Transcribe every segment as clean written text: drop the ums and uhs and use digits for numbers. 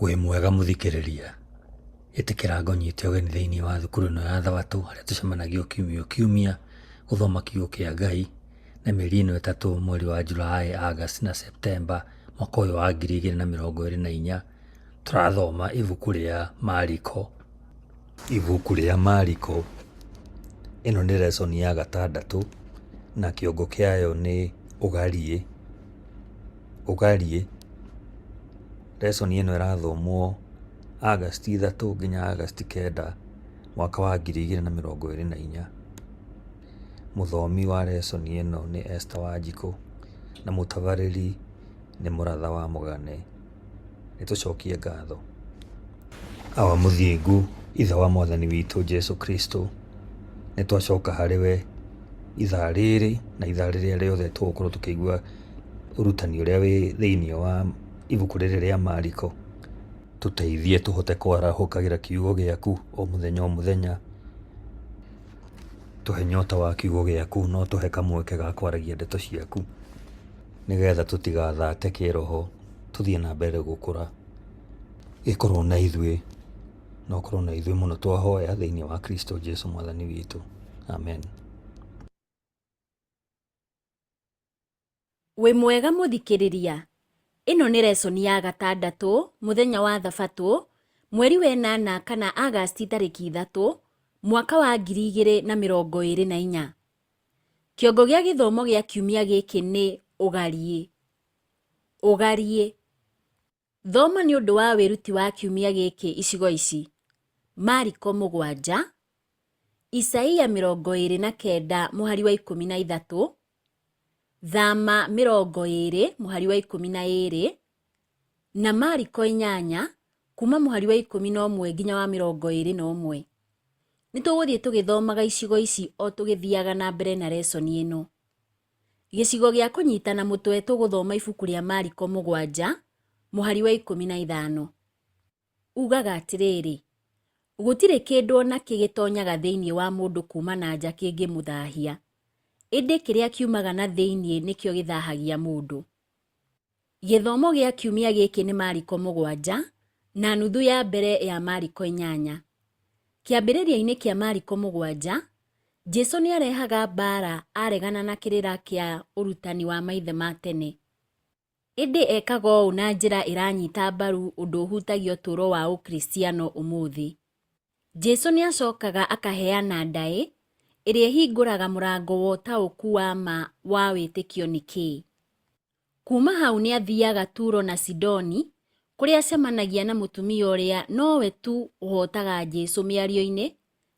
Wĩ mwega mũthikĩrĩria, ĩtĩkĩra ngonyite ũgeni thĩinĩ wa thukuru ĩno ya Thabatũ harĩa tũcemanagia kiumia kiumia gũthoma kiugo kĩa Ngai, na mĩeri ĩno ĩtatũ, mweri wa Julai, Agosti na Septemba mwaka ũyũ wa 2024, tũrathoma ibuku rĩa Mariko. Ibuku rĩa Mariko, ĩno nĩ lesson ya 6 na kĩongo kĩayo nĩ ũgariĩ. Ũgariĩ. Lesson ĩno ĩrathomwo Agosti 3 nginya Agosti 9 mwaka wa 2024. Mũthomi wa lesson ĩno nĩ Esther Wanjikũ na mũtabarĩri nĩ Mũratha wa Mũgane. Nĩtũcokie ngatho. Awa mũthingu, Ithe wa Mwathani witũ Jesu Kristo, nĩtwacoka harĩ we ithaa rĩrĩ na ithaa rĩrĩa rĩothe tũgũkorwo tũkĩigua ũrutani ũrĩa wĩ thĩinĩ wa ibuku rĩrĩ rĩa Mariko. Tũteithie tũhote kwarahũkagĩra kiugo gĩaku o mũthenya o mũthenya. Tũhe nyota wa kiugo gĩaku, no tũhe kamweke ga kwaragia ndeto ciaku, nĩgetha tũtigathate kĩroho, tũthiĩ na mbere gũkũra. Gĩkorwo na ithuĩ, na ũkorwo na ithuĩ mũno, twahoya thĩinĩ wa Kristo Jesu Mwathani witũ. Amen. Wĩ mwega mũthikĩrĩria, ĩno nĩ lesson ya 6, mũthenya wa Thabatũ, mweri wa 8 kana Agosti tarĩki 3, mwaka wa 2024. Kĩongo gĩa gĩthomo gĩa kiumia gĩkĩ nĩ ũgariĩ. Ũgariĩ. Thoma nĩ ũndũ wa wĩruti wa kiumia gĩkĩ icigo ici: Mariko 7, Isaia 29 mũhari wa 13, Thama 20 mũhari wa 12, na Mariko 8 kuma mũhari wa 11 nginya wa 21. Nĩtũgũthiĩ tũgĩthomaga icigo ici o tũgĩthiaga na mbere na lesson ĩno. Gĩcigo gĩa kũnyitana mũtwe tũgũthoma ibuku rĩa Mariko 7 mũhari wa 15. Ugaga atĩrĩrĩ: gũtirĩ kĩndũ ona kĩgĩtonyaga thĩinĩ wa mũndũ kuma na nja kĩngĩmũthahia, ĩndĩ kĩrĩa kiumaga na thĩinĩ nĩkĩo gĩthahagia mũndũ. Gĩthomo gĩa kiumia gĩkĩ nĩ Mariko 7 na nuthu ya mbere ya Mariko 8. Kĩambĩrĩria-inĩ kĩa Mariko 7, Jesũ nĩarehaga mbara aregana na kĩrĩra kĩa ũrutani wa maithe ma tene. Ĩndĩ ekaga ũũ na njĩra ĩranyita mbaru ũndũ ũhutagia ũtũũro wa ũkristiano ũmũthĩ. Jesũ nĩacokaga akaheana ndaĩ ĩrĩa ĩhingũraga mũrango wa ũtaũku wa ma wa wĩtĩkio nĩ kĩĩ. Kuma hau nĩathiaga Turo na Sidoni, kũrĩa acemanagia na mũtumia ũrĩa nowe tu ũhotaga Jesũ mĩario-inĩ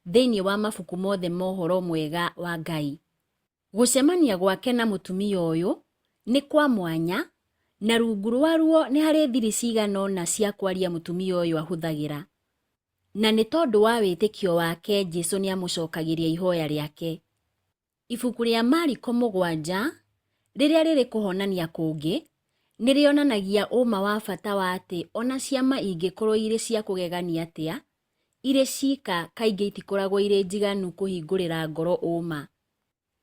thĩinĩ wa mabuku mothe mohoro mwega wa Ngai. Gũcemania gwake na mũtumia ũyũ nĩ kwa mwanya, na rungu rwaruo nĩ harĩ thiri cigana ũna cia kwaria mũtumia ũyũ ahũthagĩra. Na nĩ tondũ wa wĩtĩkio wake, Jesũ nĩamũcokagĩria ihoya rĩake. Ibuku rĩa Mariko 7 rĩrĩa rĩrĩ kũhonania kũngĩ nĩrĩonanagia ũma wa bata wa atĩ ona ciama ingĩkorwo irĩ cia kũgegania atĩa, irĩ cika kaingĩ itikoragwo irĩ njiganu kũhingũrĩra ngoro ũma.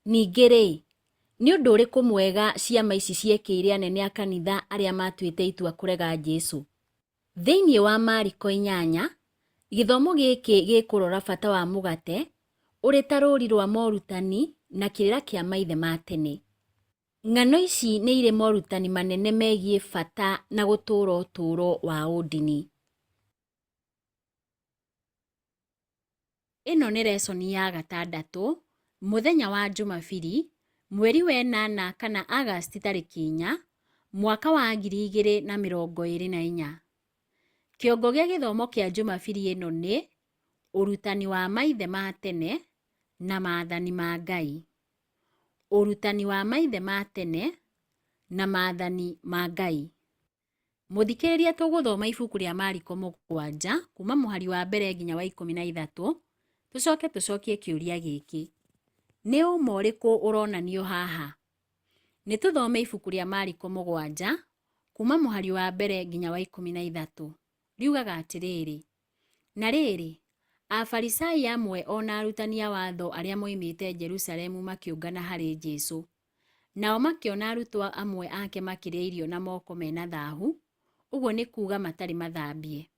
Ningĩ-rĩ, nĩ ũndũ ũrĩkũ mwega ciama ici ciekĩire anene a kanitha arĩa matuĩte itua kũrega Jesũ? Thĩinĩ wa Mariko 8, gĩthomo gĩkĩ gĩkũrora bata wa mũgate ũrĩ ta rũri rwa morutani na kĩrĩra kĩa maithe ma tene. Ng'ano ici nĩ irĩ morutani manene megiĩ bata na gũtũũra ũtũũro wa ũndini. Ĩno nĩ lesson ya 6, mũthenya wa Jumabiri, mweri wa 8 kana Agosti tarĩki 4, mwaka wa 2024. Kĩongo gĩa gĩthomo kĩa Jumabiri ĩno nĩ ũrutani wa maithe ma tene na maathani ma Ngai. Ũrutani wa maithe ma tene na maathani ma Ngai. Mũthikĩrĩria, tũgũthoma ibuku rĩa Mariko 7 kuma mũhari wa mbere nginya wa 13. Tũcoke tũcokie kĩũria gĩkĩ: nĩ ũma ũrĩkũ ũronanio haha? Nĩ tũthome ibuku rĩa Mariko 7 kuma mũhari wa mbere nginya wa 13. Riugaga atĩrĩrĩ: na rĩrĩ, Afarisai amwe ona arutani a watho arĩa moimĩte Jerusalemu makĩũngana harĩ Jesũ. Nao makĩona arutwo amwe ake makĩrĩa irio na moko mena thaahu, ũguo nĩ kuuga matarĩ mathambie.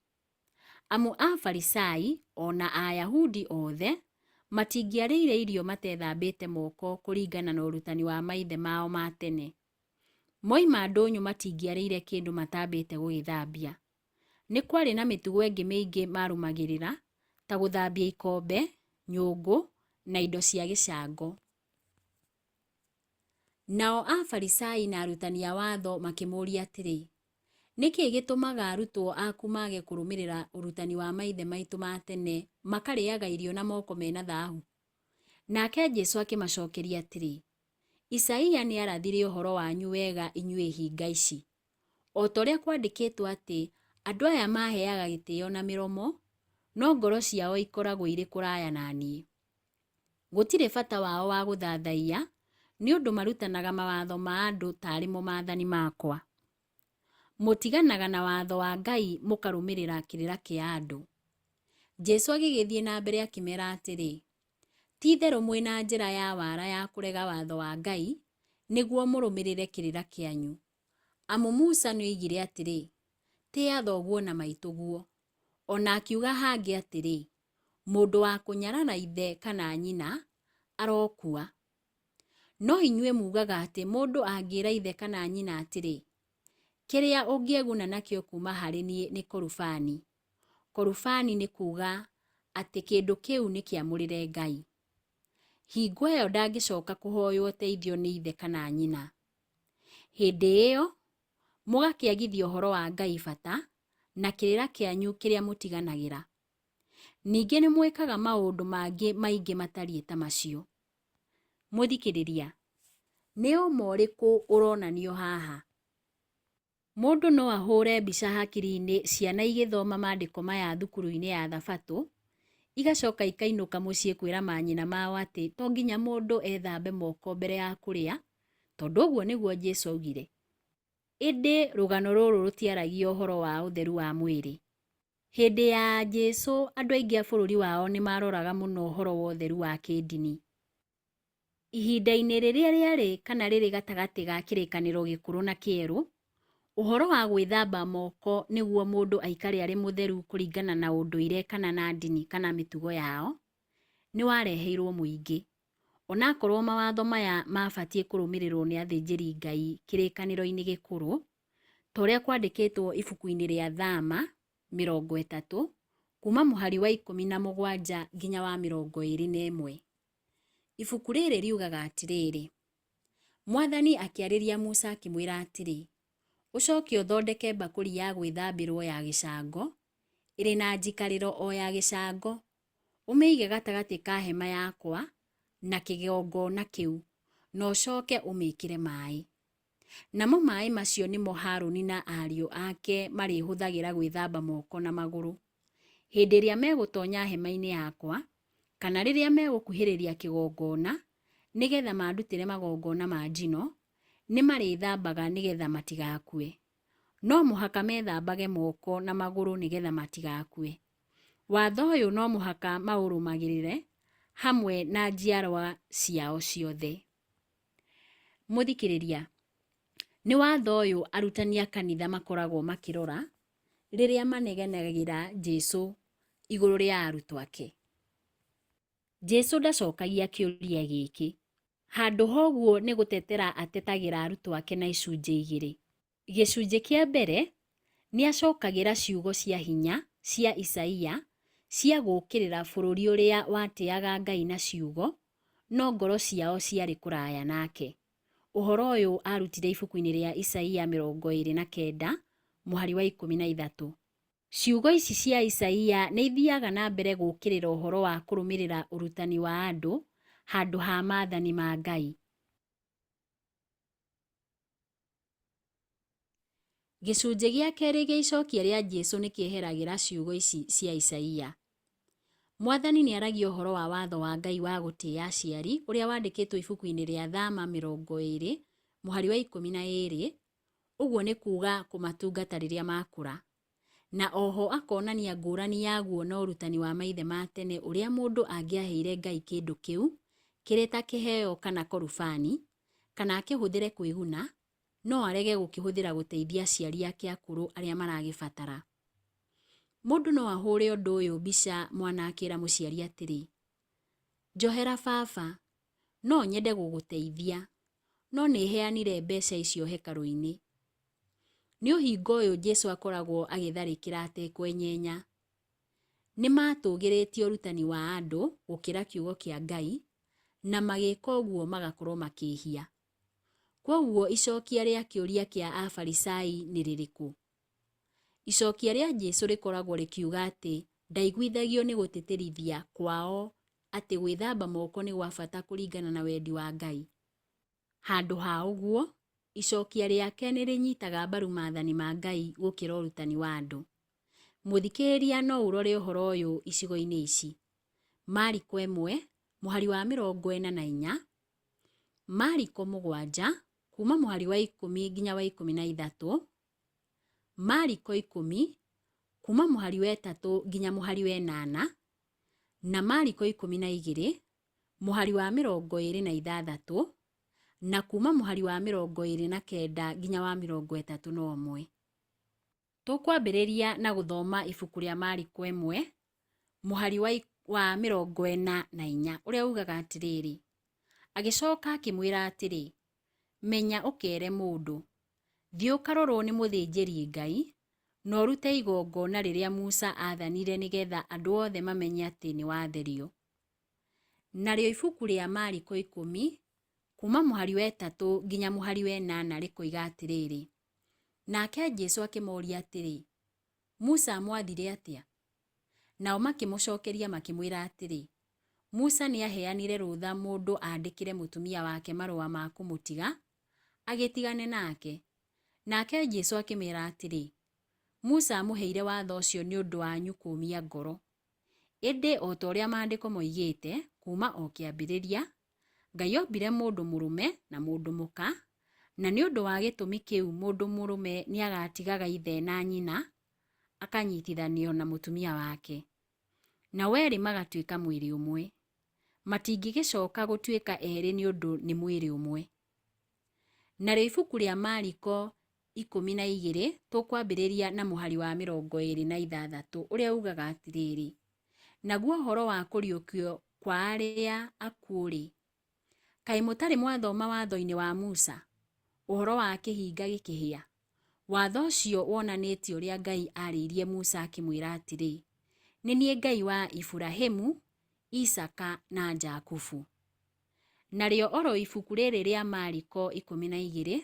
Amu a Farisai ona Ayahudi othe matingĩarĩire irio matethambĩte moko kũringana na ũrutani wa maithe mao ma tene. Moima ndũnyũ matingĩarĩire kĩndũ matambĩte gũgĩthambia. Nĩ kwarĩ na mĩtugo ĩngĩ mĩingĩ marũmagĩrĩra, ta gũthambia ikombe, nyũngũ na indo cia gĩcango. Nao Afarisai na arutani a watho makĩmũũria atĩrĩ: nĩkĩ gĩtũmaga arutwo aku mage kũrũmĩrĩra ũrutani wa maithe maitũ ma tene makarĩaga irio na moko mena thaahu? Nake Jesũ akĩmacokeria atĩrĩ: Isaia nĩ arathire ũhoro wanyu wega inyuĩ hinga ici. O ta ũrĩa kwandĩkĩtwo atĩ andũ aya maheaga gĩtĩo na mĩromo, no ngoro ciao ikoragwo irĩ kũraya na niĩ. Gũtirĩ bata wao wa gũthathaiya, nĩ ũndũ marutanaga mawatho ma andũ tarĩ mo maathani makwa. Mũtiganaga na watho wa Ngai mũkarũmĩrĩra kĩrĩra kĩa andũ. Jesũ agĩgĩthiĩ na mbere akĩmeera atĩrĩ: ti-itherũ mwĩna njĩra ya wara ya kũrega watho wa Ngai nĩguo mũrũmĩrĩre kĩrĩra kĩanyu. Amu Musa nĩoigire atĩrĩ: tĩĩa thoguo na maitũguo. Ona akiuga hangĩ atĩrĩ: mũndũ wa kũnyarara ithe kana nyina arokua. No inyuĩ mugaga atĩ mũndũ angĩĩra ithe kana nyina atĩrĩ: kĩrĩa ũngĩeguna nakĩo kuma harĩ niĩ nĩ korubani. Korubani nĩ kuuga atĩ kĩndũ kĩu nĩ kĩamũrĩre Ngai. Hingo ĩyo ndangĩcoka kũhoywo ũteithio nĩ ithe kana nyina. Hĩndĩ ĩyo mũgakĩagithia ũhoro wa Ngai bata na kĩrĩra kĩanyu kĩrĩa mũtiganagĩra. Ningĩ nĩ mwĩkaga maũndũ mangĩ maingĩ matariĩ ta macio. Mũthikĩrĩria, nĩ ũma ũrĩkũ ũronanio haha? Mũndũ no ahũre mbica hakiri-inĩ ciana igĩthoma maandĩko maya thukuru-inĩ ya Thabatũ, igacoka ikainũka mũciĩ kwĩra manyina mao atĩ to nginya mũndũ ethambe moko mbere ya kũrĩa, tondũ ũguo nĩguo Jesũ augire. Ĩndĩ rũgano rũrũ rũtiaragia ũhoro wa ũtheru wa mwĩrĩ. Hĩndĩ ya Jesũ andũ aingĩ a bũrũri wao nĩ maroraga mũno ũhoro wa ũtheru wa kĩndini. Ihinda-inĩ rĩrĩa rĩarĩ kana rĩrĩ gatagatĩ ga kĩrĩkanĩro gĩkũrũ na kĩerũ, ũhoro wa gwĩthamba moko nĩguo mũndũ aikare arĩ mũtheru kũringana na ũndũire kana na ndini kana mĩtugo yao, nĩ wareheirwo mũingĩ. Onakorwo mawatho maya mabatiĩ kũrũmĩrĩrwo nĩ athĩnjĩri Ngai kĩrĩkanĩro-inĩ gĩkũrũ, ta ũrĩa kwandĩkĩtwo ibuku-inĩ rĩa Thama 30 kuma mũhari wa 17 nginya wa 21. Ibuku rĩrĩ riugaga atĩrĩrĩ: Mwathani akĩarĩria Musa akĩmwĩra atĩrĩ: ũcoke ũthondeke mbakũri ya gwĩthambĩrwo ya gĩcango, ĩrĩ na njikarĩro o ya gĩcango, ũmĩige gatagatĩ ka hema yakwa na kĩgongona kĩu, na ũcoke ũmĩkĩre maaĩ. Namo maaĩ macio nĩmo Harũni na ariũ ake marĩhũthagĩra gwĩthamba moko na magũrũ. Hĩndĩ ĩrĩa megũtonya hema-inĩ yakwa, kana rĩrĩa megũkuhĩrĩria kĩgongona, nĩgetha mandutĩre magongona ma njino, nĩ marĩthambaga nĩgetha matigakue. No mũhaka methambage moko na magũrũ nĩgetha matigakue. Watho ũyũ no mũhaka maũrũmagĩrĩre hamwe na njiarwa ciao ciothe. Mũthikĩrĩria, nĩ watho ũyũ arutani a kanitha makoragwo makĩrora rĩrĩa manegenagĩra Jesũ igũrũ rĩa arutwo ake. Jesũ ndacokagia kĩũria gĩkĩ. Handũ hoguo nĩ gũtetera atetagĩra arutwo ake na icunjĩ igĩrĩ. Gĩcunjĩ kĩa mbere nĩ acokagĩra ciugo cia hinya cia Isaia cia gũũkĩrĩra bũrũri ũrĩa watĩaga Ngai na ciugo, no ngoro ciao ciarĩ kũraya nake. Ũhoro ũyũ arutire ibuku-inĩ rĩa Isaia 29 mũhari wa 13. Ciugo ici cia Isaia nĩ ithiaga na mbere gũũkĩrĩra ũhoro wa kũrũmĩrĩra ũrutani wa andũ handũ ha maathani ma Ngai. Gĩcunjĩ gĩa kerĩ gĩa icokia rĩa Jesũ nĩ kĩeheragĩra ciugo ici cia Isaia. Mwathani nĩ aragia ũhoro wa watho wa Ngai wa gũtĩĩa aciari ũrĩa wandĩkĩtwo ibuku-inĩ rĩa Thama 20, mũhari wa 12, ũguo nĩ kuuga kũmatungata rĩrĩa makũra. Na oho akonania ngũrani yaguo na ũrutani wa maithe ma tene ũrĩa mũndũ angĩaheire Ngai kĩndũ kĩu kĩrĩ ta kĩheo kana korubani, kana akĩhũthĩre kwĩguna, no arege gũkĩhũthĩra gũteithia aciari ake akũrũ arĩa maragĩbatara. Mũndũ no ahũre ũndũ ũyũ mbica mwana akĩra mũciari atĩrĩ, njohera baba, no nyende gũgũteithia, no nĩheanire mbeca icio hekarũ-inĩ. Nĩ ũhingo ũyũ Jesũ akoragwo agĩtharĩkĩra atekwenyenya. Nĩ matũgĩrĩtie ũrutani wa andũ gũkĩra kiugo kĩa Ngai, na magĩka ũguo magakorwo makĩhia. Kwoguo icokia rĩa kĩũria kĩa Afarisai nĩ rĩrĩkũ? Icokia rĩa Jesũ rĩkoragwo rĩkiuga atĩ ndaiguithagio nĩ gũtĩtĩrithia kwao atĩ gwĩthamba moko nĩ gwa bata kũringana na wendi wa Ngai. Handũ ha ũguo, icokia rĩake nĩ rĩnyitaga mbaru maathani ma Ngai gũkĩra ũrutani wa andũ. Mũthikĩrĩria no ũrore ũhoro ũyũ icigo-inĩ ici: Mariko 1, mũhari wa 44, Mariko 7, kuma mũhari wa 10 nginya wa 13, Mariko 10, kuma mũhari wa 3 nginya mũhari wa 8, na Mariko 12, mũhari wa 26, na kuma mũhari wa 29 nginya wa 31. Tũkwambĩrĩria na gũthoma ibuku rĩa Mariko 1, mũhari wa 44, ũrĩa ugaga atĩrĩrĩ: agĩcoka akĩmwĩra atĩrĩ, menya ũkere mũndũ, thiĩ ũkarorwo nĩ mũthĩnjĩri Ngai, na ũrute igongona rĩrĩa Musa aathanire nĩgetha andũ othe mamenye atĩ nĩ watherio. Narĩo ibuku rĩa Mariko 10, kuma mũhari wa 3 nginya mũhari wa 8 rĩkoiga atĩrĩrĩ: nake Jesũ akĩmoria atĩrĩ, Musa mwathire atĩa? Nao makĩmũcokeria makĩmwĩra atĩrĩ, Musa nĩ aheanire rũtha mũndũ aandĩkĩre mũtumia wake marũa ma kũmũtiga, agĩtigane nake. Nake Jesũ akĩmera atĩrĩ, Musa amũheire watho ũcio nĩ ũndũ wanyu kũũmia ngoro. Ĩndĩ o ta ũrĩa maandĩko moigĩte, kuma o kĩambĩrĩria, Ngai ombire mũndũ mũrũme na mũndũ mũka, na nĩ ũndũ wa gĩtũmi kĩu mũndũ mũrũme nĩ agatigaga ithe na nyina, akanyitithanio na mũtumia wake, na werĩ magatuĩka mwĩrĩ ũmwe. Matingĩgĩcoka gũtuĩka erĩ nĩ ũndũ nĩ mwĩrĩ ũmwe. Narĩo ibuku rĩa Mariko 12 tũkwambĩrĩria na mũhari wa 26, ũrĩa ugaga atĩrĩrĩ: naguo ũhoro wa kũriũkio kwa arĩa akuũ-rĩ, kaĩ mũtarĩ mwathoma watho-inĩ wa Musa, ũhoro wa kĩhinga gĩkĩhĩa? Watho ũcio wonanĩtie ũrĩa Ngai aarĩirie Musa akĩmwĩra atĩrĩ, nĩ niĩ Ngai wa Iburahĩmu, Isaka na Jakubu. Narĩo oro ibuku rĩrĩ rĩa Mariko 12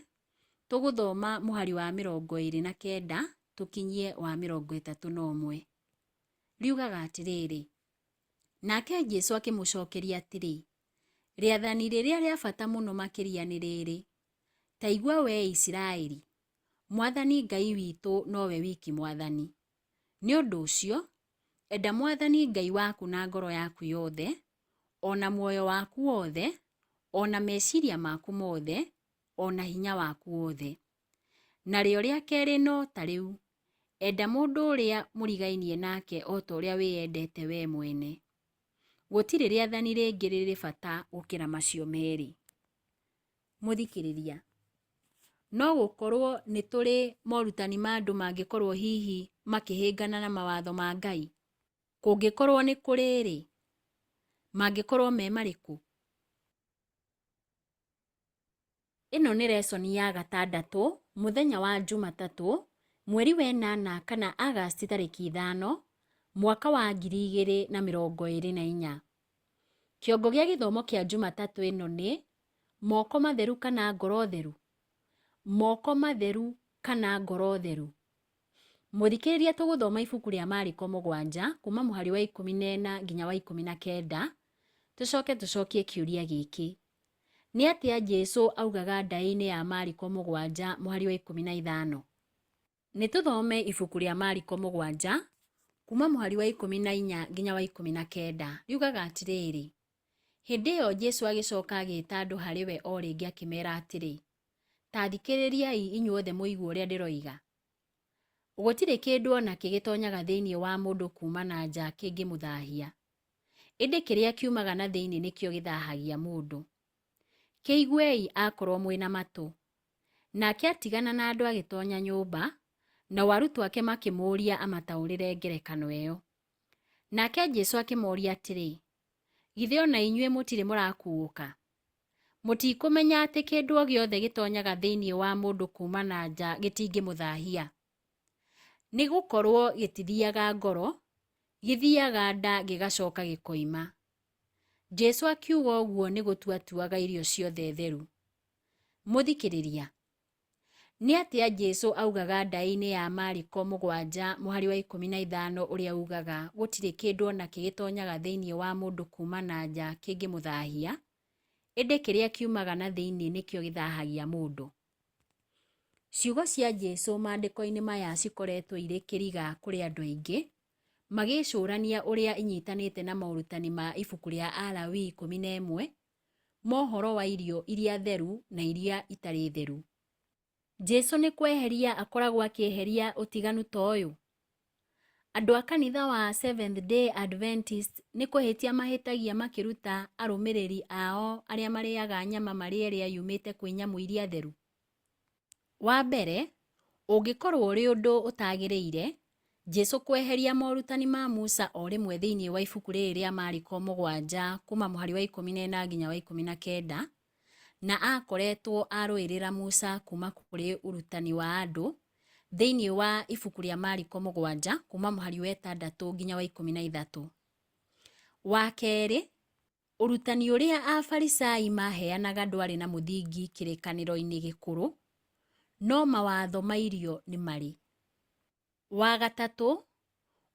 tũgũthoma mũhari wa 29 tũkinyie wa 31. Riugaga atĩrĩrĩ: nake Jesũ akĩmũcokeria atĩrĩ, rĩathani rĩrĩa rĩa bata mũno makĩria nĩ rĩrĩ: ta igua wee Isiraeli, Mwathani Ngai witũ nowe wiki Mwathani. Nĩ ũndũ ũcio, enda Mwathani Ngai waku na ngoro yaku yothe, ona muoyo waku wothe, ona meciria maku mothe, ona hinya waku wothe. Narĩo rĩa kerĩ no ta rĩu: enda mũndũ ũrĩa mũrigainie nake o ta ũrĩa wĩyendete we mwene. Gũtirĩ rĩathani rĩngĩ rĩrĩ bata gũkĩra macio merĩ. Mũthikĩrĩria, no gũkorwo nĩ tũrĩ morutani ma andũ mangĩkorwo hihi makĩhĩngana na mawatho ma Ngai? Kũngĩkorwo nĩ kũrĩ-rĩ, mangĩkorwo me marĩkũ? Ĩno nĩ lesoni ya 6, mũthenya wa Jumatatũ, mweri wa 8 kana Agasti tarĩki 5, mwaka wa 2024. Kĩongo gĩa gĩthomo kĩa Jumatatũ ĩno nĩ moko matheru kana ngoro theru. Moko matheru kana ngoro theru. Mũthikĩrĩria, tũgũthoma ibuku rĩa Mariko 7 kuma mũhari wa 14 nginya wa 19. Tũcokie kĩũria gĩkĩ: nĩ atĩa Jesũ augaga ndaĩ-inĩ ya Mariko 7 mũhari wa 15? Nĩtũthome ibuku rĩa Mariko 7 kuma mũhari wa 14 nginya wa 19. Riugaga atĩrĩrĩ: hĩndĩ ĩyo Jesũ agĩcoka agĩĩta andũ harĩ we o rĩngĩ akĩmeera atĩrĩ, ta thikĩrĩriai inyuothe mũigue ũrĩa ndĩroiga. Gũtirĩ kĩndũ ona gĩgĩtonyaga thĩinĩ wa mũndũ kuma na nja kĩngĩmũthaahia. Ĩndĩ kĩrĩa kiumaga na thĩinĩ nĩkĩo gĩthaahagia mũndũ. Kĩiguei akorwo mwĩna matũ. Nake atigana na andũ agĩtoonya nyũmba, nao arutwo ake makĩmũũria amataũrĩre ngerekano ĩyo. Nake Jesũ akĩmooria atĩrĩ, githĩ o na inyuĩ mũtirĩ mũrakuũka? Mũtikũmenya atĩ kĩndũ o gĩothe gĩtoonyaga thĩinĩ wa mũndũ kuma na nja gĩtingĩmũthaahia? Nĩ gũkorwo gĩtithiaga ngoro, gĩthiaga nda gĩgacoka gĩkoima. Jesũ akiuga ũguo nĩ gũtua atuaga irio ciothe theru. Mũthikĩrĩria, nĩ atĩa Jesũ augaga ndaĩ-inĩ ya Mariko 7 mũhari wa 15 ũrĩa ugaga gũtirĩ kĩndũ ona gĩgĩtonyaga thĩinĩ wa mũndũ kuma na nja kĩngĩmũthaahia, ĩndĩ kĩrĩa kiumaga na thĩinĩ nĩkĩo gĩthaahagia mũndũ? Ciugo cia Jesũ maandĩko-inĩ maya cikoretwo irĩ kĩriga kũrĩ andũ aingĩ, magĩcũrania ũrĩa inyitanĩte na maũrutani ma ibuku rĩa Alawii 11, mohoro wa irio iria theru na iria itarĩ theru. Jesũ nĩ kweheria akoragwo akĩeheria ũtiganu ta ũyũ? Andũ a kanitha wa Seventh Day Adventist nĩ kũhĩtia mahĩtagia makĩruta arũmĩrĩri ao arĩa marĩaga nyama marĩe ĩrĩa yumĩte kwĩ nyamũ iria theru? Wa mbere, ũngĩkorwo ũrĩ ũndũ ũtagĩrĩire, Jesũ kweheria morutani ma Musa o rĩmwe thĩinĩ wa ibuku rĩrĩ rĩa Mariko 7 kuma mũhari wa 14 nginya wa 19, na akoretwo arũĩrĩra Musa kuma kũrĩ ũrutani wa andũ thĩinĩ wa ibuku rĩa Mariko 7 kuma mũhari wa 6 nginya wa 13. Wa kerĩ, ũrutani ũrĩa Afarisai maheanaga ndwarĩ na mũthingi kĩrĩkanĩro-inĩ gĩkũrũ, no mawatho ma irio nĩ marĩ. Wa gatatũ,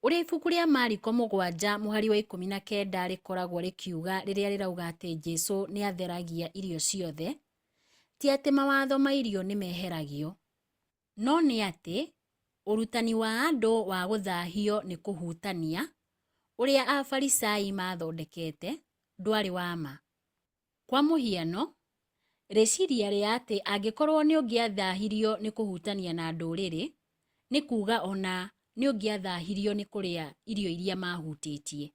ũrĩa ibuku rĩa Mariko 7 mũhari wa 19 rĩkoragwo rĩkiuga rĩrĩa rĩrauga atĩ Jesũ nĩ atheragia irio ciothe, ti atĩ mawatho ma irio nĩ meheragio, no nĩ atĩ ũrutani wa andũ wa gũthaahio nĩ kũhutania ũrĩa Afarisai mathondekete ndwarĩ wa ma. Kwa mũhiano, rĩciria rĩa atĩ angĩkorwo nĩ ũngĩathaahirio nĩ kũhutania na ndũrĩrĩ, nĩ kuuga ona nĩ ũngĩathaahirio nĩ kũrĩa irio iria mahutĩtie.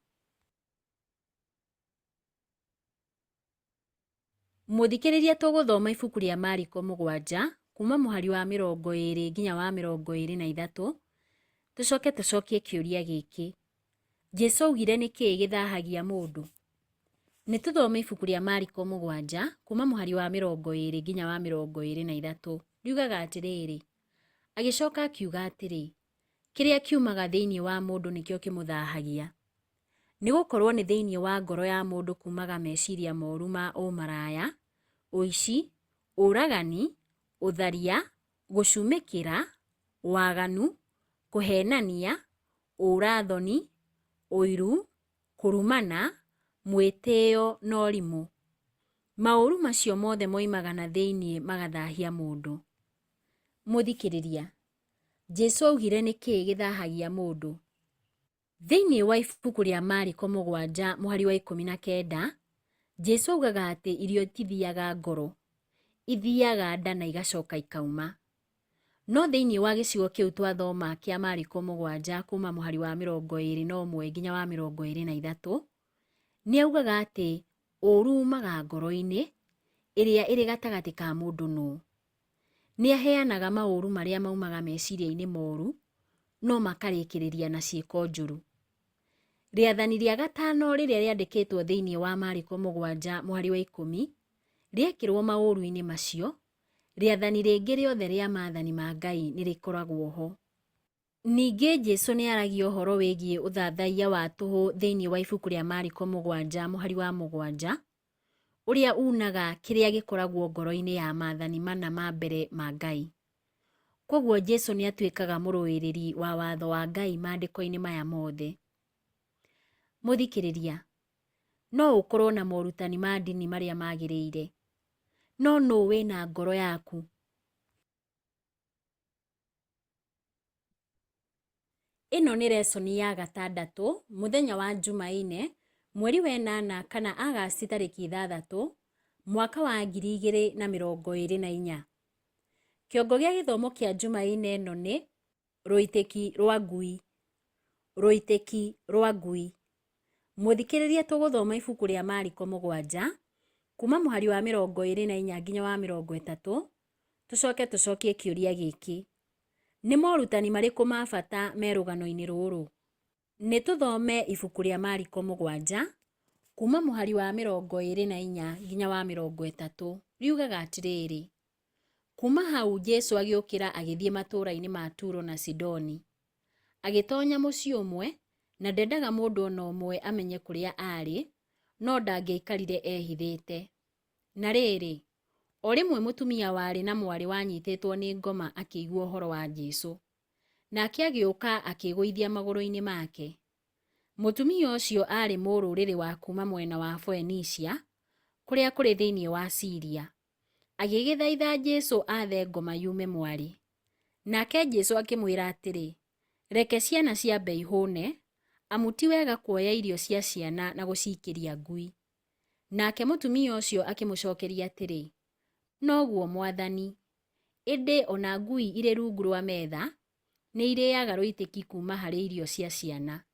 Mũthikĩrĩria, tũgũthoma ibuku rĩa Mariko 7 kuma mũhari wa 20 nginya wa 23, tũcokie kĩũria gĩkĩ: Jesũ augire nĩ kĩĩ gĩthaahagia mũndũ? Nĩtũthome ibuku rĩa Mariko 7 kuma mũhari wa 20 nginya wa 23. Riugaga atĩrĩrĩ: agĩcoka akiuga atĩrĩ, kĩrĩa kiumaga thĩinĩ wa mũndũ nĩkĩo kĩmũthaahagia. Nĩ gũkorwo nĩ thĩinĩ wa ngoro ya mũndũ kumaga meciria moru ma ũmaraya, ũici, ũragani, ũtharia, gũcumĩkĩra, waganu, kũheenania, ũũra-thoni, ũiru, kũrumana, mwĩtĩĩo na ũrimũ. Maũru macio mothe moimaga na thĩinĩ magathaahia mũndũ. Mũthikĩrĩria, Jesũ augire nĩ kĩĩ gĩthaahagia mũndũ? Thĩinĩ wa ibuku rĩa Mariko 7 mũhari wa 19, Jesũ augaga atĩ irio itithiaga ngoro, ithiaga nda na igacoka ikauma. No thĩinĩ wa gĩcigo kĩu twathoma kĩa Mariko 7 kuma mũhari wa 21 nginya wa 23, nĩ augaga atĩ ũũru umaga ngoro-inĩ ĩrĩa ĩrĩ gatagatĩ ka mũndũ nũũ. Nĩ aheanaga maũru marĩa maumaga meciria-inĩ moru, no makarĩkĩrĩria na ciĩko njũru. Rĩathani rĩa gatano rĩrĩa rĩandĩkĩtwo thĩinĩ wa Mariko 7 mũhari wa 10 rĩekĩrwo maũru-inĩ macio, rĩathani rĩngĩ rĩothe rĩa maathani ma Ngai nĩ rĩkoragwo ho. Ningĩ Jesũ nĩ aragia ũhoro wĩgiĩ ũthathaiya wa tũhũ thĩinĩ wa ibuku rĩa Mariko 7 mũhari wa 7, ũrĩa unaga kĩrĩa gĩkoragwo ngoro-inĩ ya maathani mana ma mbere ma Ngai. Kwoguo Jesũ nĩ atuĩkaga mũrũĩrĩri wa watho wa Ngai maandĩko-inĩ maya mothe. Mũthikĩrĩria, no ũkorwo na morutani ma ndini marĩa magĩrĩire, no nũũ wĩna ngoro yaku? Ĩno nĩ lesoni ya gatandatũ, mũthenya wa Jumaine, mweri wa 8 kana Agasti tarĩki 6, mwaka wa 2024. Kĩongo gĩa gĩthomo kĩa Jumaine ĩno nĩ rũitĩki rwa ngui. Rũitĩki rwa ngui. Mũthikĩrĩria tũgũthoma ibuku rĩa Mariko 7 kuma mũhari wa 24 nginya wa 30. Tucokie kĩũria gĩkĩ. Nĩ morutani marĩkũ ma bata me rũgano-inĩ rũrũ? Nĩ tũthome ibuku rĩa Mariko 7 kuma mũhari wa 24 nginya wa 30. Riugaga atĩrĩrĩ: kuma hau Jesũ agĩũkĩra agĩthiĩ matũũra-inĩ ma Turo na Sidoni. Agĩtonya mũciĩ ũmwe na ndendaga mũndũ ona ũmwe amenye kũrĩa arĩ, no ndangĩaikarire ehithĩte. Na rĩrĩ, o rĩmwe mũtumia warĩ na mwarĩ wanyitĩtwo nĩ ngoma akĩigua ũhoro wa Jesũ. Nake agĩũka akĩgũithia magũrũ-inĩ make. Mũtumia ũcio arĩ mũrũrĩrĩ wa kuma mwena wa Phoenicia, kũrĩa kũrĩ thĩinĩ wa Syria. Agĩgĩthaitha Jesũ athe ngoma yume mwarĩ. Nake Jesũ akĩmwĩra atĩrĩ, reke ciana ciambe ihũne, amu ti wega kuoya irio cia ciana na gũcikĩria ngui. Nake mũtumia ũcio akĩmũcokeria atĩrĩ, noguo Mwathani, ĩndĩ ona ngui irĩ rungu rwa metha nĩ irĩaga rũitĩki kuma harĩ irio cia ciana.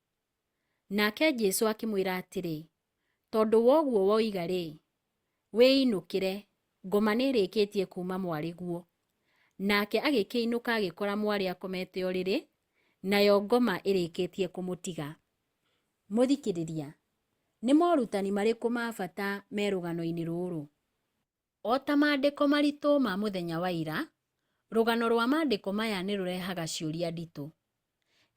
Nake Jesũ akĩmwĩra atĩrĩ, tondũ woguo woiga-rĩ, wĩinũkĩre, ngoma nĩ ĩrĩkĩtie kuma mwarĩ guo. Nake agĩkĩinũka agĩkora mwarĩ akomete ũrĩrĩ, nayo ngoma ĩrĩkĩtie kũmũtiga. Mũthikĩrĩria, nĩ morutani marĩkũ ma bata me rũgano-inĩ rũrũ? O ta maandĩko maritũ ma mũthenya wa ira, rũgano rwa maandĩko maya nĩ rũrehaga ciũria nditũ.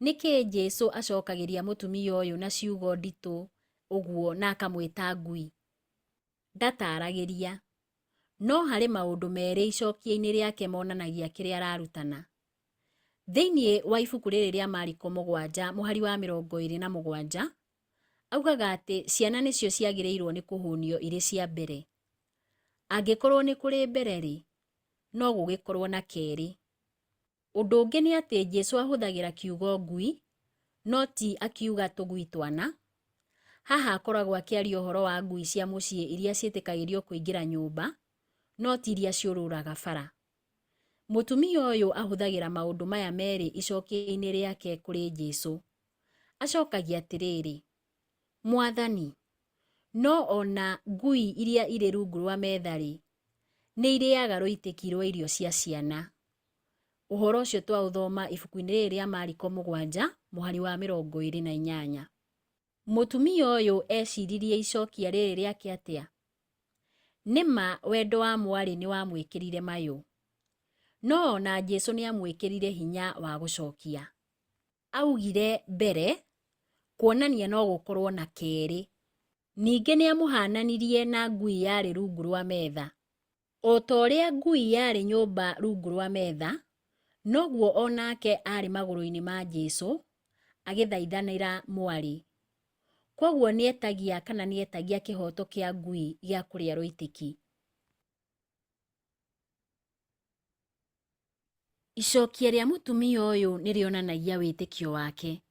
Nĩkĩĩ Jesũ acokagĩria mũtumia ũyũ na ciugo nditũ ũguo na akamwĩta ngui? Ndataragĩria. No harĩ maũndũ merĩ icokia-inĩ rĩake monanagia kĩrĩa ararutana. Thĩinĩ wa ibuku rĩrĩ rĩa Mariko 7 mũhari wa 27, augaga atĩ ciana nĩcio ciagĩrĩirwo nĩ kũhũnio irĩ cia mbere. Angĩkorwo nĩ kũrĩ mbere-rĩ, no gũgĩkorwo na kerĩ. Ũndũ ũngĩ nĩ atĩ Jesũ ahũthagĩra kiugo ngui, no ti akiuga tũgui twana. Haha akoragwo akĩaria ũhoro wa ngui cia mũciĩ iria ciĩtĩkagĩrio kũingĩra nyũmba, no ti iria ciũrũraga bara. Mũtumia ũyũ ahũthagĩra maũndũ maya merĩ icokia-inĩ rĩake kũrĩ Jesũ. Acokagia atĩrĩrĩ, Mwathani, no ona ngui iria irĩ rungu rwa metha-rĩ, nĩ irĩaga rũitĩki rwa irio cia ciana. Ũhoro ũcio twaũthoma ibuku-inĩ rĩrĩ rĩa Mariko 7 mũhari wa 28. Mũtumia ũyũ eciririe icokia rĩrĩ rĩake atĩa? Nĩma wendo wa mwarĩ nĩ wamwĩkĩrire mayũ. No ona Jesũ nĩ amwĩkĩrire hinya wa gũcokia. Augire mbere, kuonania no gũkorwo na kerĩ. Ningĩ nĩ amũhananirie na ngui yarĩ rungu rwa metha. O ta ũrĩa ngui yarĩ nyũmba rungu rwa metha, noguo onake arĩ magũrũ-inĩ ma Jesũ, agĩthaithanĩra mwarĩ. Kwoguo nĩetagia kĩhoto kĩa ngui gĩa kũrĩa rũitĩki. Icokia rĩa mũtumia ũyũ nĩ rĩonanagia wĩtĩkio wake.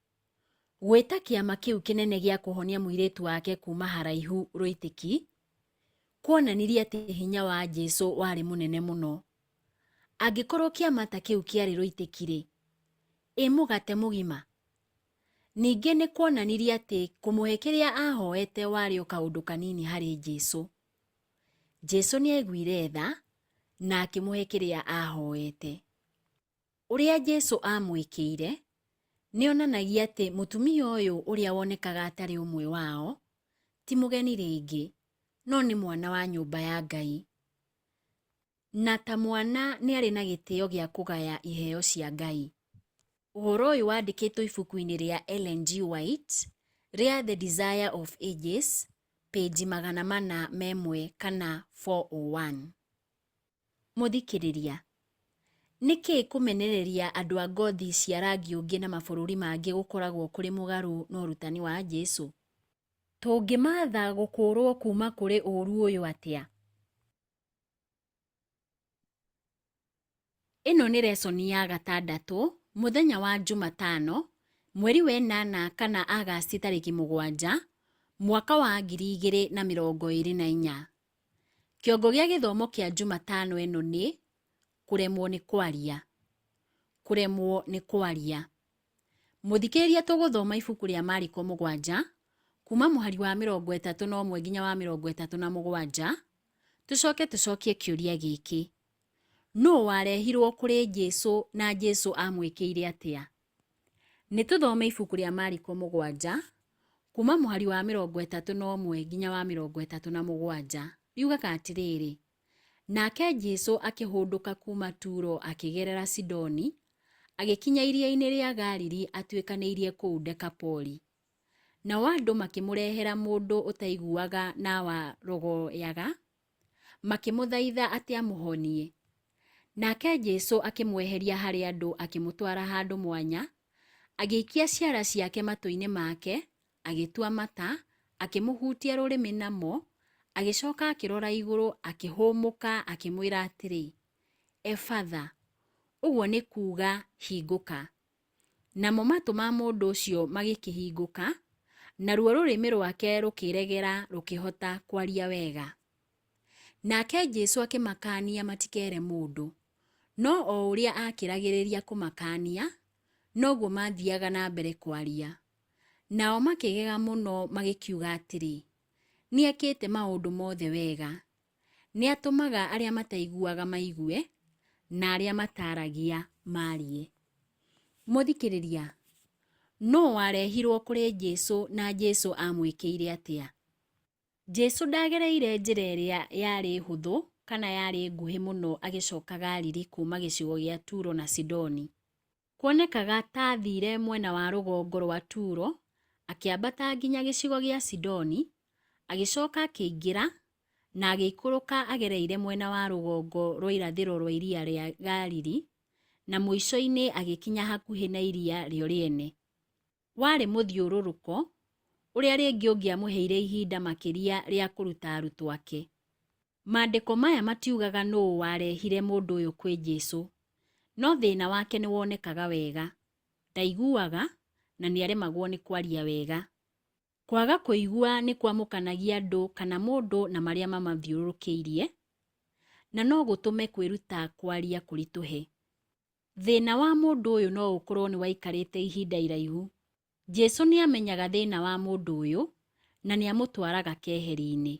Gwĩta kĩama kĩu kĩnene gĩa kũhonia mũirĩtu wake kuma haraihu rũitĩki, kuonanirie atĩ hinya wa Jesũ warĩ mũnene mũno. Angĩkorwo kĩama ta kĩu kĩarĩ rũitĩki-rĩ, mũgate mũgima. Ningĩ nĩ kuonanirie atĩ kũmũhe kĩrĩa ahoete warĩ o kaũndũ kanini harĩ Jesũ. Jesũ nĩ aiguire tha na akĩmũhe kĩrĩa ahoete. Ũrĩa Jesũ amwĩkĩire nĩ onanagia atĩ mũtumia ũyũ ũrĩa wonekaga atarĩ ũmwe wao ti mũgeni rĩngĩ, no nĩ mwana wa nyũmba ya Ngai. Na ta mwana nĩ arĩ na gĩtĩo gĩa kũgaya iheo cia Ngai. Ũhoro ũyũ wandĩkĩtwo ibuku-inĩ rĩa Ellen G. White rĩa The Desire of Ages, page 401 kana 401. Mũthikĩrĩria, nĩkĩĩ kũmenereria andũ a ngothi cia rangi ũngĩ na mabũrũri mangĩ gũkoragwo kũrĩ mũgarũ na ũrutani wa Jesũ? Tũngĩmatha gũkũũrwo kuma kũrĩ ũũru ũyũ atĩa? Ĩno nĩ lesoni ya gatandatũ, mũthenya wa Jumatano, mweri wa ĩnana kana Agasti tarĩki 7 mwaka wa 2024. Kĩongo gĩa gĩthomo kĩa Jumatano ĩno nĩ kũremwo nĩ kwaria. Kũremwo nĩ kwaria. Mũthikĩrĩria, tũgũthoma ibuku rĩa Mariko 7 kuma mũhari wa 31 nginya wa 37. Tucokie kĩũria gĩkĩ: nũũ warehirwo kũrĩ Jesũ na Jesũ amwĩkĩire atĩa? Nĩ tũthome ibuku rĩa Mariko 7 kuma mũhari wa 31 nginya wa 37. Riugaga atĩrĩrĩ: nake Jesũ akĩhũndũka kuma Turo akĩgerera Sidoni, agĩkinya iria-inĩ rĩa Galili atuĩkanĩirie kũu Dekapoli. Nao andũ makĩmũrehera mũndũ ũtaiguaga na warogoyaga, makĩmũthaitha atĩ amũhonie. Nake Jesũ akĩmweheria harĩ andũ, akĩmũtwara handũ mwanya, agĩikia ciara ciake matũ-inĩ make, agĩtua mata, akĩmũhutia rũrĩmĩ namo, agĩcoka akĩrora igũrũ, akĩhũmũka, akĩmwĩra atĩrĩ, Efatha, ũguo nĩ kuuga hingũka. Namo matũ ma mũndũ ũcio magĩkĩhingũka, naruo rũrĩmĩ rwake rũkĩregera, rũkĩhota kwaria wega. Nake Jesũ akĩmakaania matikere mũndũ, no o ũrĩa akĩragĩrĩria kũmakania, noguo mathiaga na mbere kwaria. Nao makĩgega mũno, magĩkiuga atĩrĩ, nĩekĩte maũndũ mothe wega. Nĩatũmaga arĩa mataiguaga maigue, na arĩa mataragia marie. Mũthikĩrĩria, nũũ warehirwo kũrĩ Jesũ na Jesũ amwĩkĩire atĩa? Jesũ ndagereire njĩra ĩrĩa yarĩ hũthũ kana yarĩ nguhĩ mũno agĩcoka Galili kuma gĩcigo gĩa Turo na Sidoni. Kuonekaga ta athire mwena wa rũgongo rwa Turo, akĩambata nginya gĩcigo gĩa Sidoni, agĩcoka akĩingĩra na agĩikũrũka agereire mwena wa rũgongo rwa irathĩro rwa iria rĩa Galili, na mũico-inĩ agĩkinya hakuhĩ na iria rĩo rĩene. Warĩ mũthiũrũrũko ũrĩa rĩngĩ ũngĩamũheire ihinda makĩria rĩa kũruta arutwo ake. Maandĩko maya matiugaga nũũ warehire mũndũ ũyũ kwĩ Jesũ, no thĩna wake nĩ wonekaga wega. Ndaiguaga na nĩaremagwo nĩ kwaria wega. Kwaga kũigua nĩ kwamũkanagia andũ kana mũndũ na marĩa mamathiũrũrũkĩirie, na no gũtũme kwĩruta kwaria kũritũhe. Thĩna wa mũndũ ũyũ no ũkorwo nĩ waikarĩte ihinda iraihu. Jesũ nĩamenyaga thĩna wa mũndũ ũyũ na nĩamũtwaraga keheri-inĩ.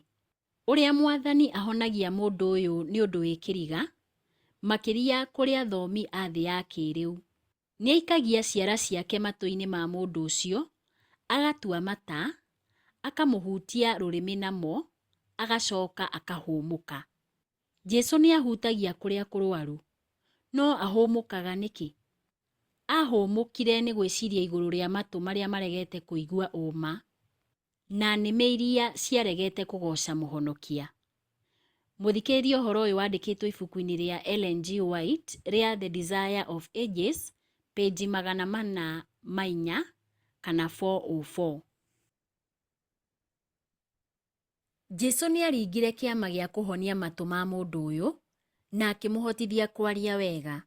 Ũrĩa Mwathani ahonagia mũndũ ũyũ nĩ ũndũ wĩ kĩriga, makĩria kũrĩ athomi a thĩ ya kĩrĩu. Nĩaikagia ciara ciake matũ-inĩ ma mũndũ ũcio, agatua mata, akamũhutia rũrĩmĩ namo, agacoka akahũmũka. Jesũ nĩahutagia kũrĩa kũrwaru, no ahũmũkaga nĩkĩ? Ahũmũkire nĩ gwĩciria igũrũ rĩa matũ marĩa maregete kũigua ũma, na nĩmĩ iria ciaregete kũgoca mũhonokia. Mũthikĩrĩria, ũhoro ũyũ wandĩkĩtwo ibuku-inĩ rĩa Ellen G. White rĩa The Desire of Ages, peji 404 kana 404. Jesũ nĩaringire kĩama gĩa kũhonia matũ ma mũndũ ũyũ na akĩmũhotithia kwaria wega.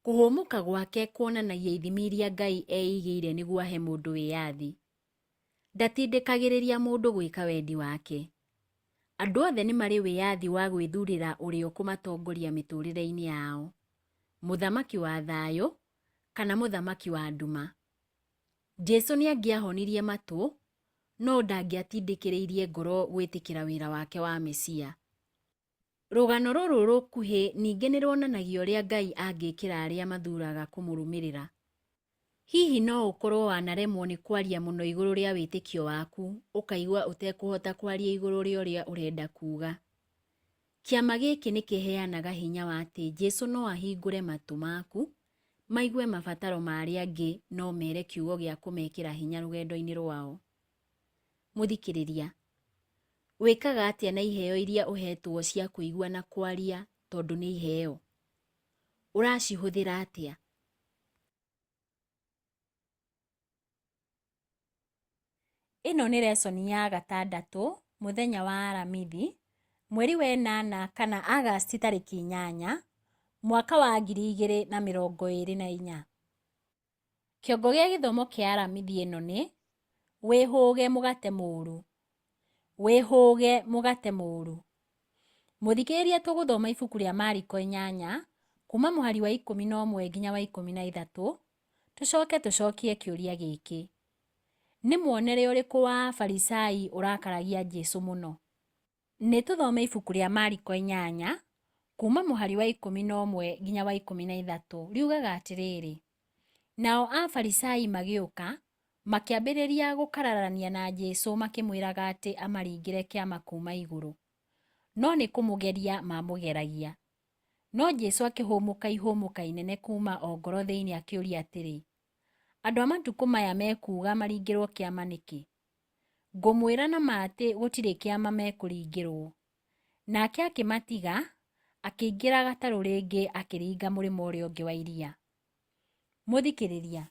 Kũhũmũka gwake kuonanagia ithimi iria Ngai eigĩire nĩguo ahe mũndũ wĩyathi. Ndatindĩkagĩrĩria mũndũ gwĩka wendi wake. Andũ othe nĩ marĩ wĩyathi wa gwĩthurĩra ũrĩa ũkũmatongoria mĩtũrĩre-inĩ yao, mũthamaki wa thayũ kana mũthamaki wa nduma. Jesũ nĩangĩahonirie matũ, no ndangĩatindĩkĩrĩirie ngoro gwĩtĩkĩra wĩra wake wa Mesia. Rũgano rũrũ rũkuhĩ ningĩ nĩ ruonanagia ũrĩa Ngai angĩkĩra arĩa mathuraga kũmũrũmĩrĩra. Hihi no ũkorwo wanaremwo nĩ kwaria mũno igũrũ rĩa wĩtĩkio waku, ũkaigua ũtekũhota kwaria igũrũ rĩa ũrĩa ũrenda kuuga. Kĩama gĩkĩ nĩ kĩheanaga hinya wa atĩ Jesũ no ahingũre matũ maku, maigue mabataro ma arĩa angĩ, no mere kiugo gĩa kũmekĩra hinya rũgendo-inĩ rwao. Mũthikĩrĩria, wĩkaga atĩa na iheo iria ũhetwo cia kũigua na kwaria tondũ nĩ iheo? Ũracihũthĩra atĩa? Ĩno nĩ lesoni ya 6, mũthenya wa Aramithi, mweri wa 8 kana Agasti tarĩki 8, mwaka wa 2024. Kĩongo gĩa gĩthomo kĩa aramithi ĩno nĩ wĩhũge mũgate mũru. Wĩhũge mũgate mũru. Mũthikĩrĩria, tũgũthoma ibuku rĩa Mariko 8 kuma mũhari wa 11 nginya wa 13. Tũcoke tũcokie kĩũria gĩkĩ: nĩ muonere ũrĩkũ wa Afarisai ũrakaragia Jesũ mũno? Nĩ tũthome ibuku rĩa Mariko 8 kuma mũhari wa 11 nginya wa 13. Riugaga atĩrĩrĩ: nao Afarisai magĩũka, makĩambĩrĩria gũkararania na Jesũ makĩmwĩraga atĩ amaringĩre kĩama kuma igũrũ, no nĩ kũmũgeria mamũgeragia. No Jesũ akĩhũmũka ihũmũka inene kuma o ngoro thĩinĩ akĩũria atĩrĩ, andũ a matukũ maya mekuga maringĩrwo kĩama nĩkĩ? Ngũmwĩra na ma atĩ gũtirĩ kĩama mekũringĩrwo. Nake akĩmatiga, akĩingĩra gatarũ rĩngĩ akĩringa mũrĩmo ũrĩa ũngĩ wa iria. Mũthikĩrĩria,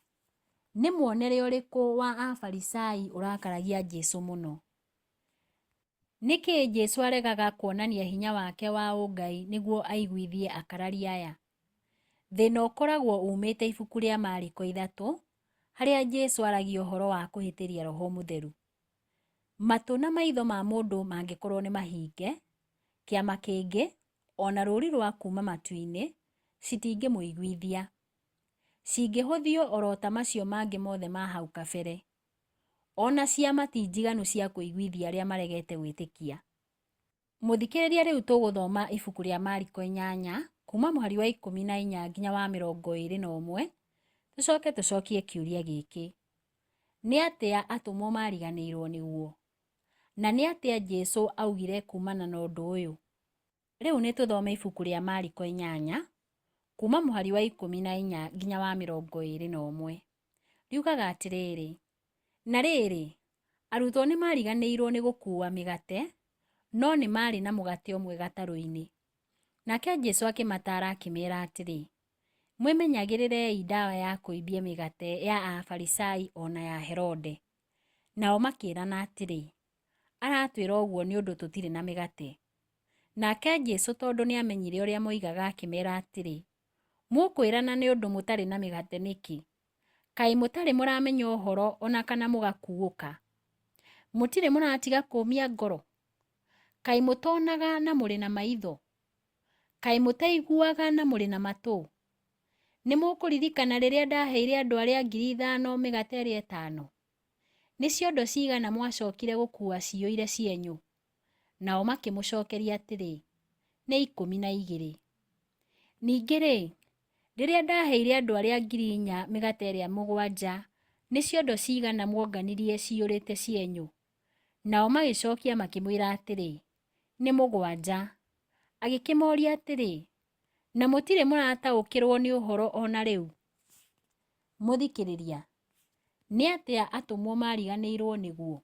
nĩ muonere ũrĩkũ wa Afarisai ũrakaragia Jesũ mũno? Nĩkĩ Jesũ aregaga kuonania hinya wake wa ũngai nĩguo aiguithie akararia aya? Thĩna ũkoragwo umĩte ibuku rĩa Mariko 3 harĩa Jesũ aragia ũhoro wa kũhĩtĩria Roho Mũtheru. Matũ na maitho ma mũndũ mangĩkorwo nĩ mahinge, kĩama kĩngĩ ona rũũri rwa kuma matu-inĩ citingĩmũiguithia. Cingĩhũthio oro ta macio mangĩ mothe ma hau kabere. Ona ciama ti njiganu cia kũiguithia arĩa maregete gwĩtĩkia. Mũthikĩrĩria, rĩu tũgũthoma ibuku rĩa Mariko 8 kuma mũhari wa 14 nginya wa 21. Tũcoke tũcokie kĩũria gĩkĩ: nĩ atĩa atũmwo mariganĩirwo nĩguo? Na nĩ atĩa Jesũ augire kumana na ũndũ ũyũ? Rĩu nĩ tũthome ibuku rĩa Mariko 8 kuma mũhari wa 14 nginya wa 21. Riugaga atĩrĩrĩ: na rĩrĩ, arutwo nĩ mariganĩirwo nĩ gũkuua mĩgate, no nĩ marĩ na mũgate ũmwe gatarũ-inĩ. Nake Jesũ akĩmataara akĩmeera atĩrĩ, mwĩmenyagĩrĩrei ndawa ya kũimbia mĩgate ya Afarisai ona ya Herode. Nao makĩĩrana atĩrĩ, aratwĩra ũguo nĩ ũndũ tũtirĩ na mĩgate. Nake Jesũ tondũ nĩ amenyire ũrĩa moigaga akĩmeera atĩrĩ, mũkwĩrana nĩ ũndũ mũtarĩ na mĩgate nĩkĩ? Kaĩ mũtarĩ mũramenya ũhoro ona kana mũgakuũka? Mũtirĩ mũratiga kũũmia ngoro? Kaĩ mũtonaga na mũrĩ na maitho? Kaĩ mũtaiguaga na mũrĩ na matũ? Nĩ mũkũririkana rĩrĩa ndaheire andũ arĩa 5,000 mĩgate ĩrĩa 5? Nĩ ciondo cigana mwacokire gũkuua ciyũire cienyũ? Nao makĩmũcokeria atĩrĩ, nĩ 12. Ningĩ-rĩ, rĩrĩa ndaheire andũ arĩa 4,000 mĩgate ĩrĩa 7, nĩ ciondo cigana muonganirie ciyũrĩte cienyũ? Nao magĩcokia makĩmwĩra atĩrĩ, nĩ 7. Agĩkĩmoria atĩrĩ, na mũtirĩ mũrataũkĩrwo nĩ ũhoro ona rĩu? Mũthikĩrĩria, nĩ atĩa atũmwo mariganĩirwo nĩguo?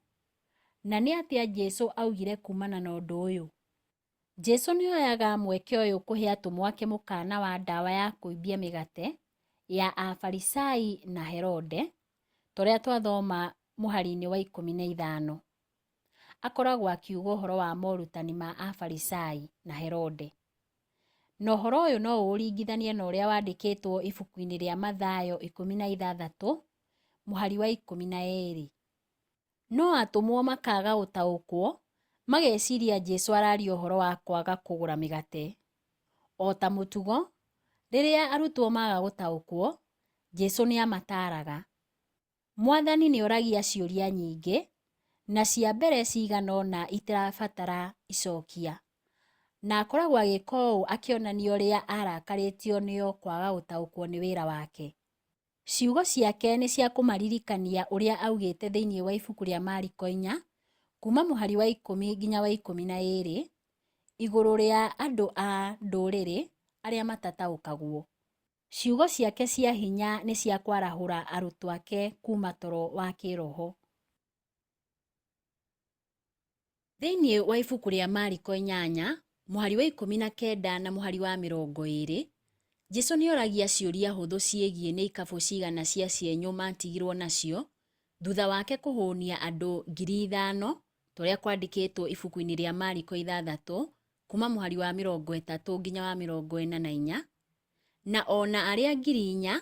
Na nĩ atĩa Jesũ augire kumana na ũndũ ũyũ? Jesũ nĩ oyaga mweke ũyũ kũhe atũmwo ake mũkana wa ndawa ya kũimbia mĩgate ya Afarisai na Herode, tũrĩa twathoma mũhari-inĩ wa 15. Akoragwo akiuga ũhoro wa morutani ma Afarisai na Herode. Na ũhoro ũyũ no ũringithanie na ũrĩa wandĩkĩtwo ibuku-inĩ rĩa Mathayo 16 mũhari wa 12. No atũmwo makaga gũtaũkwo, mageciria Jesũ araria ũhoro wa kwaga kũgũra mĩgate. O ta mũtugo, rĩrĩa arutwo maga gũtaũkwo, Jesũ nĩ amataaraga. Mwathani nĩ oragia ciũria nyingĩ, na cia mbere cigana ũna itirabatara icokia. Na akoragwo agĩka ũũ akĩonania ũrĩa arakarĩtio nĩo kwaga gũtaũkwo nĩ wĩra wake. Ciugo ciake nĩ cia kũmaririkania ũrĩa augĩte thĩinĩ wa ibuku rĩa Mariko 4 kuma mũhari wa 10 nginya wa 12 igũrũ rĩa andũ a ndũrĩrĩ arĩa matataũkagwo. Ciugo ciake cia hinya nĩ cia kwarahũra arutwo ake kuma toro wa kĩroho. Thĩinĩ wa ibuku rĩa Mariko 8 mũhari wa 19 na mũhari wa 20, Jesũ nĩ oragia ciũria hũthũ ciĩgiĩ nĩ ikabũ cigana cia cienyũ matigirwo nacio thutha wake kũhũnia andũ 5,000 tũrĩa kwandĩkĩtwo ibuku-inĩ rĩa Mariko 6 kuma mũhari wa 30 nginya wa 44, na ona arĩa 4,000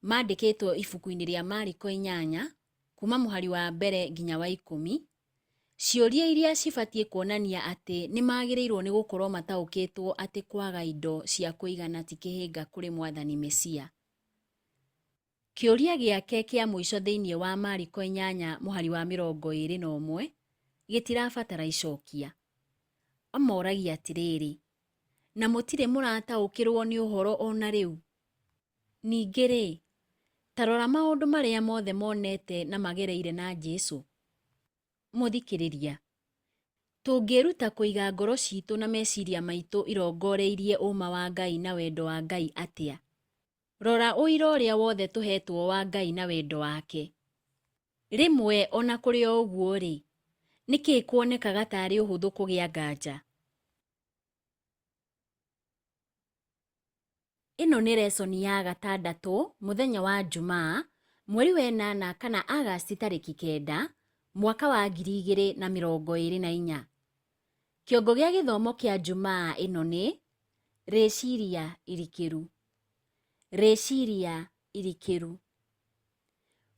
mandĩkĩtwo ibuku-inĩ rĩa Mariko 8 kuma mũhari wa mbere nginya wa 10, ciũria iria cibatiĩ kuonania atĩ nĩ magĩrĩirwo nĩ gũkorwo mataũkĩtwo atĩ kwaga indo cia kũigana ti kĩhĩnga kũrĩ Mwathani Mesia. Kĩũria gĩake kĩa mũico thĩinĩ wa Mariko 8 mũhari wa 21 gĩtirabatara icokia. Amoragia atĩrĩrĩ, na mũtirĩ mũrataũkĩrwo nĩ ũhoro ona rĩu? Ningĩ-rĩ, ta rora maũndũ marĩa mothe monete na magereire na Jesũ. Mũthikĩrĩria, tũngĩruta kũiga ngoro citũ na meciria maitũ irongoreirie ũma wa Ngai na wendo wa Ngai atĩa? Rora ũira ũrĩa wothe tũhetwo wa Ngai na wendo wake. Rĩmwe ona kũrĩ o ũguo-rĩ, nĩkĩĩ kuonekaga tarĩ ũhũthũ kũgĩa nganja? Ĩno nĩ lesoni ya 6 mũthenya wa Jumaa, mweri wa 8 kana Agasti tarĩki 9, mwaka wa 2024. Kĩongo gĩa gĩthomo kĩa Jumaa ĩno nĩ rĩciria irikĩru. Rĩciria irikĩru.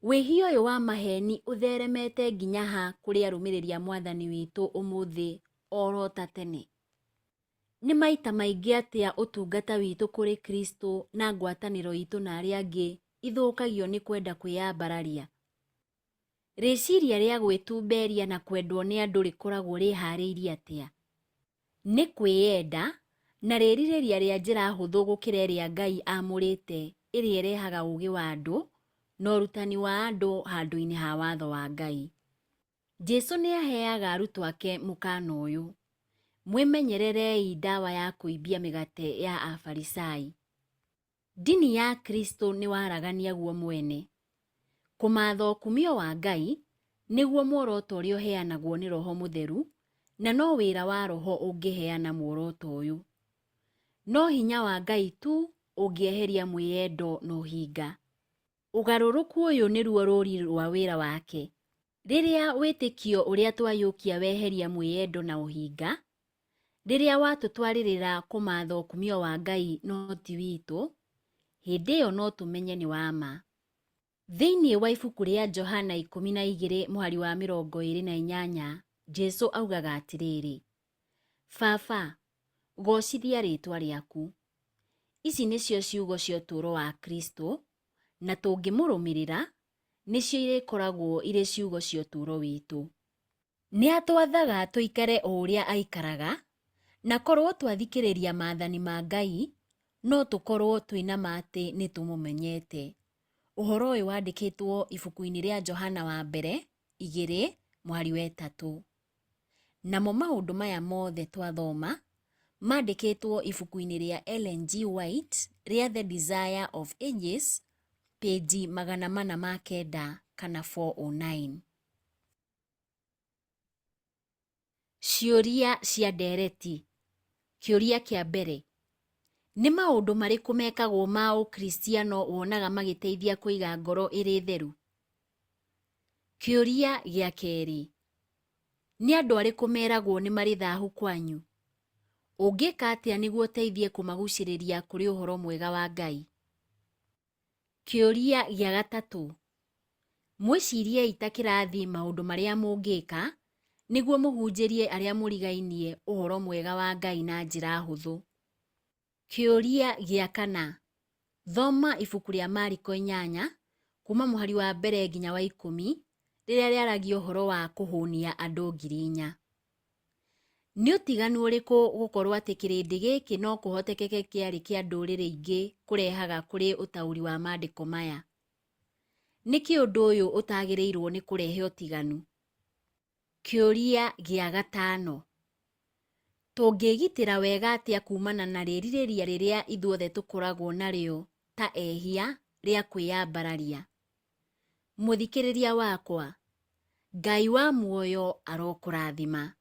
Wĩhia ũyũ wa maheni ũtheremete nginya ha kũrĩ arũmĩrĩri a Mwathani witũ ũmũthĩ orota tene. Nĩ maita maingĩ atĩa ũtungata witũ kũrĩ Kristo na ngwatanĩro itũ na arĩa angĩ ithũkagio nĩ kwenda kwĩyambararia. Rĩciria rĩa gwĩtumberia na kwendwo nĩ andũ rĩkoragwo rĩharĩirie atĩa? Nĩ kwĩyenda na rĩrirĩria rĩa njĩra hũthũ gũkĩra ĩrĩa Ngai amũrĩte ĩrĩa ĩrehaga ũũgĩ wa andũ na ũrutani wa andũ handũ-inĩ ha watho wa Ngai. Jesũ nĩ aheaga arutwo ake mũkana ũyũ: mwĩmenyererei ndawa ya kũimbia mĩgate ya Afarisai. Ndini ya Kristo nĩ waragania guo mwene. Kũmatha ũkumio wa Ngai nĩguo muoroto ũrĩa ũheanagwo nĩ Roho Mũtheru, na no wĩra wa Roho ũngĩheana muoroto ũyũ. No hinya wa Ngai tu ũngĩeheria mwĩyendo na ũhinga. Ũgarũrũku ũyũ nĩruo rũri rwa wĩra wake. Rĩrĩa wĩtĩkio ũrĩa twayũkia weheria mwĩyendo na ũhinga, rĩrĩa watũtwarĩrĩra kũmatha ũkumio wa Ngai no ti witũ, hĩndĩ ĩyo no tũmenye nĩ wa ma. Thĩinĩ wa ibuku rĩa Johana 12 mũhari wa 28, Jesũ augaga atĩrĩrĩ: Baba, gocithia rĩtwa rĩaku. Ici nĩcio ciugo cia ũtũũro wa Kristo, na tũngĩmũrũmĩrĩra nĩcio irĩkoragwo irĩ ciugo cia ũtũũro witũ. Nĩ atwathaga tũikare o ũrĩa aikaraga, na korwo twathikĩrĩria maathani ma Ngai, no tũkorwo twĩnama atĩ nĩ tũmũmenyete. Ũhoro ũyũ wandĩkĩtwo ibuku-inĩ rĩa Johana wa mbere 2 mũhari wa 3. Namo maũndũ maya mothe twathoma mandĩkĩtwo ibuku-inĩ rĩa Ellen G. White rĩa The Desire of Ages, peji 409 kana 409. Ciũria cia ndereti. Kĩũria kĩa mbere: nĩ maũndũ marĩkũ mekagwo ma ũkristiano wonaga magĩteithia kũiga ngoro ĩrĩ theru? Kĩũria gĩa kerĩ: nĩ andũ arĩkũ meragwo nĩ marĩ thaahu kwanyu? Ũngĩka atĩa nĩguo ũteithie kũmagucĩrĩria kũrĩ ũhoro mwega wa Ngai? Kĩũria gĩa gatatũ: mwĩciriei ta kĩrathi maũndũ marĩa mũngĩka nĩguo mũhunjĩrie arĩa mũrigainie ũhoro mwega wa Ngai na njĩra hũthũ. Kĩũria gĩa kana: thoma ibuku rĩa Mariko 8 kuma mũhari wa mbere nginya wa 10 rĩrĩa rĩaragia ũhoro wa kũhũnia andũ 4,000. Nĩ ũtiganu ũrĩkũ gũkorwo atĩ kĩrĩndĩ gĩkĩ no kũhotekeke kĩarĩ kĩa ndũrĩrĩ ingĩ kũrehaga kũrĩ ũtaũri wa maandĩko maya? Nĩkĩ ũndũ ũyũ ũtagĩrĩirwo nĩ kũrehe ũtiganu? Kĩũria gĩa gatano: tũngĩgitĩra wega atĩa kumana na rĩrirĩria rĩrĩa ithuothe tũkoragwo narĩo ta ehia rĩa kwĩyambararia? Mũthikĩrĩria wakwa, Ngai wa muoyo arokũrathima.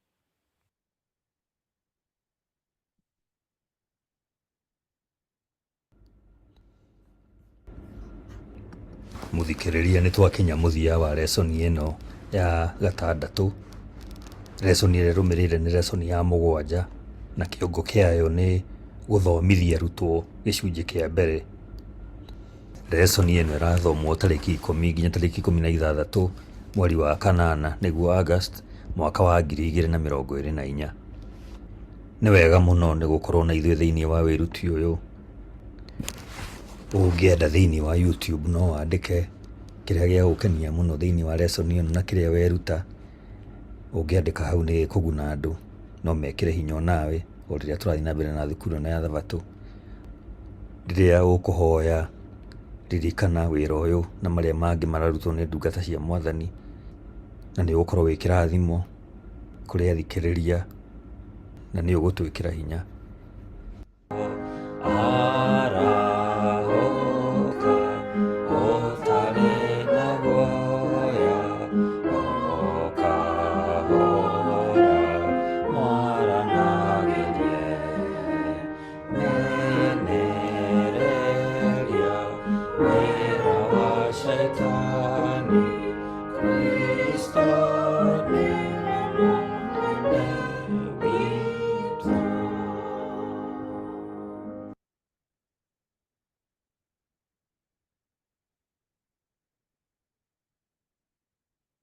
Mũthikĩrĩria, nĩ twakinya mũthia wa lesoni ĩno ya 6. Lesoni ĩrĩa ĩrũmĩrĩire nĩ lesoni ya 7 na kĩongo kĩayo nĩ gũthomithia arutwo gĩcunjĩ kĩa mbere. Lesson ĩno ĩrathomwo tarĩki 10 nginya tarĩki 16 mweri wa kanana nĩguo August mwaka wa 2024. Nĩ wega mũno nĩ gũkorwo na ithuĩ thĩinĩ wa wĩruti ũyũ. Ũngĩenda thĩinĩ wa YouTube no wandĩke kĩrĩa gĩa gũkenia mũno thĩinĩ wa lesson ĩno na kĩrĩa weruta. Ũngĩandĩka hau nĩ kũguna andũ, no mekĩre hinya nawe o rĩrĩa tũrathiĩ na mbere na thukuru na ya Thabatũ. Rĩrĩa ũkũhoya ririkana wĩra ũyũ na marĩa mangĩ mararutwo nĩ ndungata cia Mwathani, na nĩ ũgũkorwo wĩ kĩrathimo kũrĩ athikĩrĩria na nĩ ũgũtwĩkĩra hinya.